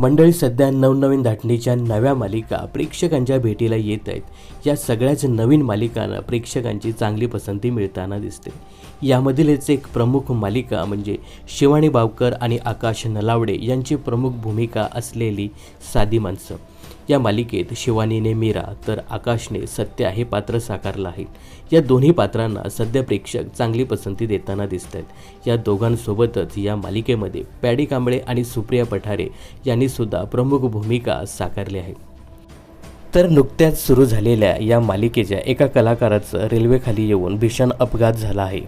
मंडळी, सध्या नवनवीन धाटणीच्या नव्या मालिका प्रेक्षकांच्या भेटीला येत आहेत। या सगळ्याच नवीन मालिकांना प्रेक्षकांची चांगली पसंती मिळताना दिसते। यामधीलच एक प्रमुख मालिका म्हणजे शिवानी बावकर आणि आकाश नलावडे यांची प्रमुख भूमिका असलेली साधी माणसं। या मालिकेत शिवानीने मीरा तर आकाशने सत्या हे पात्र साकारलं आहे। या दोन्ही पात्रांना सध्या प्रेक्षक चांगली पसंती देताना दिसत आहेत। या दोघांसोबतच या मालिकेमध्ये पॅडी कांबळे आणि सुप्रिया पठारे यांनी सुद्धा प्रमुख भूमिका साकारली आहे। तर नुकत्याच सुरू झालेल्या या मालिकेच्या एका कलाकाराचा रेल्वेखाली येऊन भीषण अपघात झाला आहे।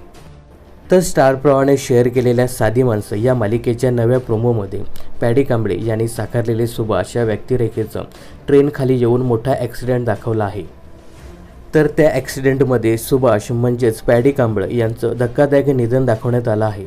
तर स्टार प्रवाहाने शेअर केलेल्या साधी माणसं या मालिकेच्या नव्या प्रोमोमध्ये पॅडी कांबळे यांनी साकारलेले सुभाष या व्यक्तिरेखेचं ट्रेनखाली येऊन मोठा ॲक्सिडेंट दाखवला आहे। तर त्या ॲक्सिडेंटमध्ये सुभाष म्हणजेच पॅडी कांबळे यांचं धक्कादायक निधन दाखवण्यात आलं आहे।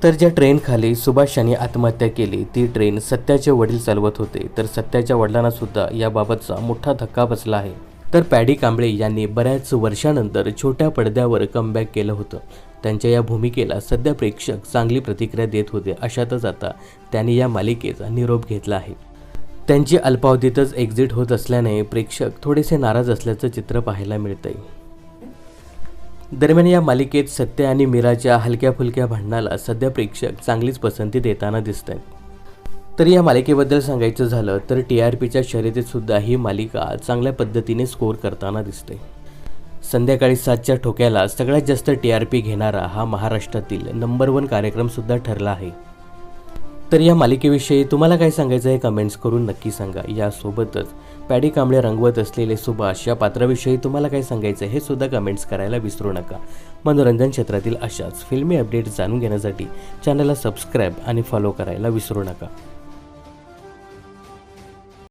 तर ज्या ट्रेनखाली सुभाष यांनी आत्महत्या केली ती ट्रेन सत्याचे वडील चालवत होते। तर सत्याच्या वडिलांना सुद्धा याबाबतचा मोठा धक्का बसला आहे। तर पॅडी कांबळे यांनी बऱ्याच वर्षानंतर छोट्या पडद्यावर कमबॅक केलं होतं। त्यांच्या या भूमिकेला सध्या प्रेक्षक चांगली प्रतिक्रिया देत होते। अशातच आता त्यांनी या मालिकेचा निरोप घेतला आहे। त्यांची अल्पावधीतच एक्झिट होत असल्याने प्रेक्षक थोडेसे नाराज असल्याचं चित्र पाहायला मिळतंय। दरम्यान या मालिकेत सत्या आणि मीराच्या हलक्या फुलक्या भांडणाला सध्या प्रेक्षक चांगलीच पसंती देताना दिसत आहेत। तर या मालिकेबद्दल सांगायचं झालं तर TRPच्या शर्यतीत सुद्धा ही मालिका चांगल्या पद्धतीने स्कोर करताना दिसते। संध्याकाळी 7च्या ठोक्याला सगळ्यात जास्त TRP घेणारा हा महाराष्ट्रातील नंबर 1 कार्यक्रम सुद्धा ठरला आहे। तर या मालिकेविषयी तुम्हाला काय सांगायचं आहे कमेंट्स करून नक्की सांगा। यासोबतच पॅडी कांबळे रंगवत असलेले सुभाष या पात्राविषयी तुम्हाला काय सांगायचं हे सुद्धा कमेंट्स करायला विसरू नका। मनोरंजन क्षेत्रातील अशाच फिल्मी अपडेट्स जाणून घेण्यासाठी चॅनलला सबस्क्राईब आणि फॉलो करायला विसरू नका।